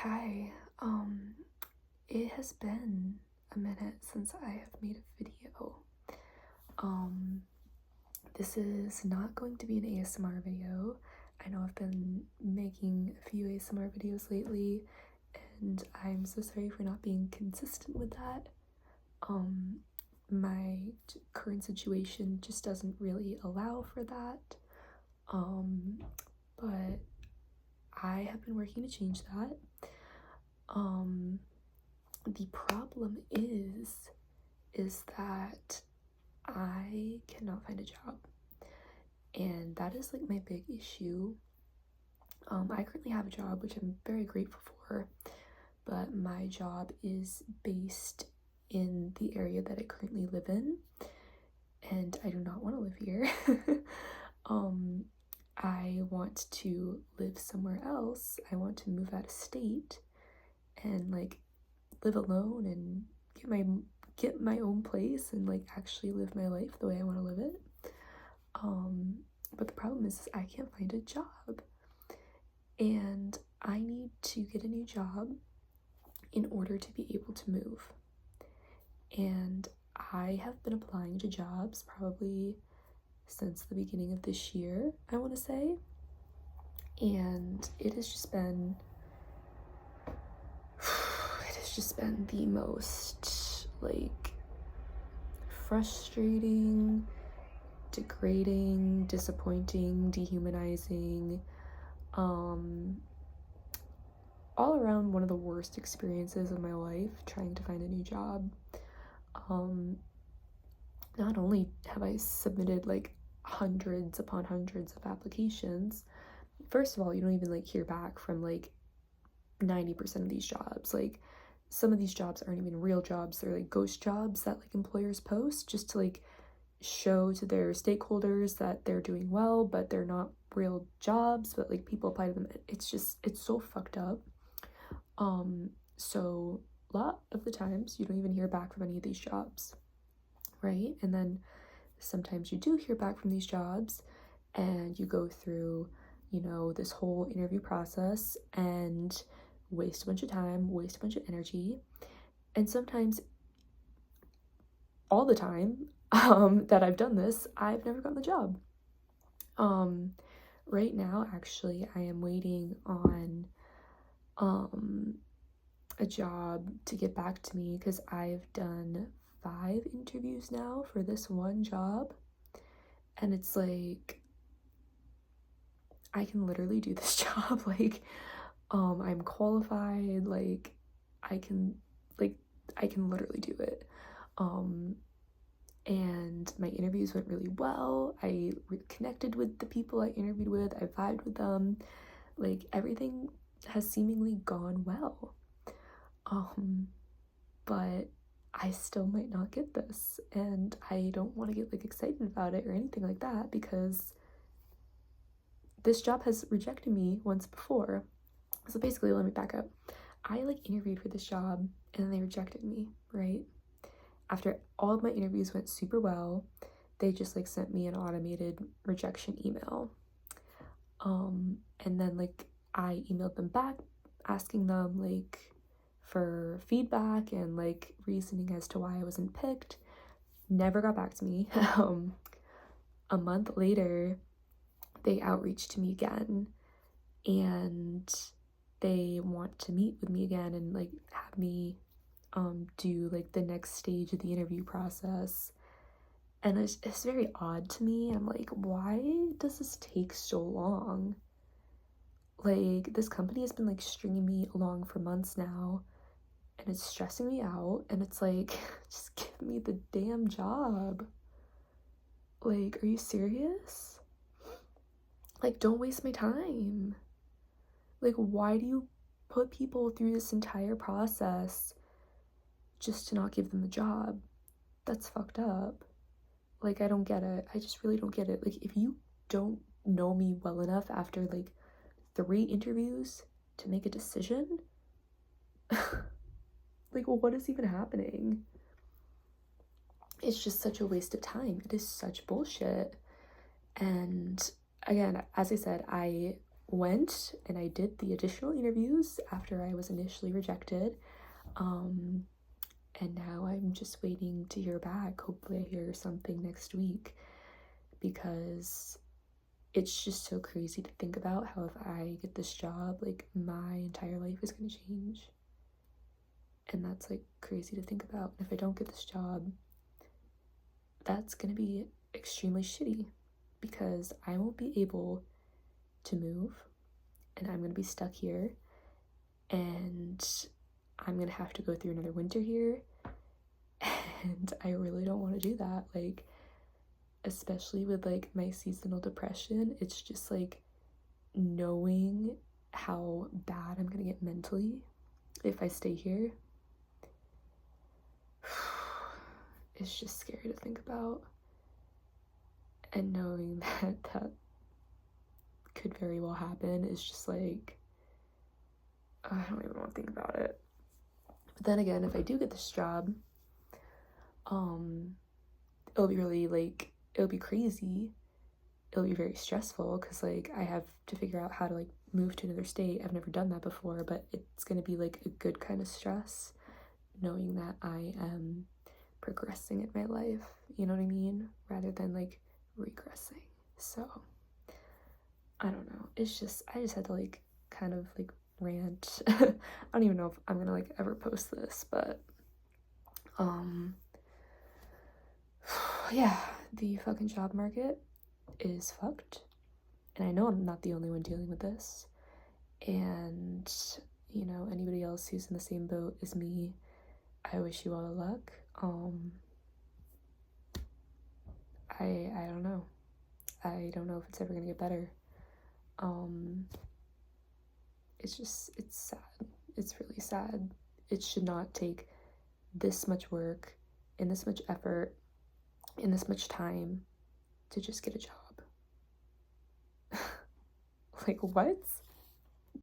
Hi, it has been a minute since I have made a video. Um, this is not going to be an ASMR video. I know I've been making a few ASMR videos lately, and I'm so sorry for not being consistent with that. My current situation just doesn't really allow for that. But I have been working to change that. The problem is that I cannot find a job, and that is like my big issue. I currently have a job, which I'm very grateful for, but my job is based in the area that I currently live in, and I do not want to live here. I want to live somewhere else. I want to move out of state and like live alone and get my own place and like actually live my life the way I want to live it. But the problem is I can't find a job, and I need to get a new job in order to be able to move. And I have been applying to jobs probably since the beginning of this year, I want to say, and it has just been the most like frustrating, degrading, disappointing, dehumanizing, all around one of the worst experiences of my life trying to find a new job. Not only have I submitted like hundreds upon hundreds of applications, first of all, you don't even like hear back from like 90% of these jobs. Like, some of these jobs aren't even real jobs. They're like ghost jobs that like employers post just to like show to their stakeholders that they're doing well, but they're not real jobs, but like people apply to them. It's so fucked up. So a lot of the times you don't even hear back from any of these jobs, right? And then sometimes you do hear back from these jobs and you go through, this whole interview process and waste a bunch of time, waste a bunch of energy. And sometimes, all the time, that I've done this, I've never gotten the job. Right now, actually, I am waiting on, a job to get back to me because I've done 5 interviews now for this one job. And it's like, I can literally do this job. Like, I'm qualified, like, I can literally do it. And my interviews went really well. I connected with the people I interviewed with. I vibed with them. Like, everything has seemingly gone well. But I still might not get this, and I don't want to get like excited about it or anything like that because this job has rejected me once before. So basically, let me back up. I like interviewed for this job and then they rejected me, right? After all of my interviews went super well, they just like sent me an automated rejection email. And then like I emailed them back asking them like for feedback and like reasoning as to why I wasn't picked. Never got back to me. A month later, they outreached to me again and they want to meet with me again and like have me do like the next stage of the interview process. And it's very odd to me. I'm like, why does this take so long? Like, this company has been like stringing me along for months now and it's stressing me out, and it's like, just give me the damn job. Like, are you serious? Like, don't waste my time. Like, why do you put people through this entire process just to not give them the job? That's fucked up. Like, I don't get it. I just really don't get it. Like, if you don't know me well enough after like 3 interviews to make a decision, like, well, what is even happening? It's just such a waste of time. It is such bullshit. And again, as I said, I went and I did the additional interviews after I was initially rejected. And now I'm just waiting to hear back. Hopefully I hear something next week, because it's just so crazy to think about how if I get this job, like my entire life is going to change. And that's like crazy to think about. If I don't get this job, that's going to be extremely shitty, because I won't be able to move and I'm going to be stuck here, and I'm going to have to go through another winter here. And I really don't want to do that. Like, especially with like my seasonal depression, it's just like knowing how bad I'm gonna get mentally if I stay here. It's just scary to think about. And knowing that could very well happen is just like, I don't even want to think about it. But then again, if I do get this job, it'll be really like, it'll be crazy. It'll be very stressful, because like I have to figure out how to like move to another state. I've never done that before, but it's gonna be like a good kind of stress, knowing that I am progressing in my life, you know what I mean, rather than like regressing. So I don't know, it's just, I just had to like kind of like rant. I don't even know if I'm gonna like ever post this, but yeah, the fucking job market is fucked, and I know I'm not the only one dealing with this. And you know, anybody else who's in the same boat as me, I wish you all the luck. I don't know. I don't know if it's ever gonna get better. It's sad. It's really sad. It should not take this much work and this much effort and this much time to just get a job. Like, what?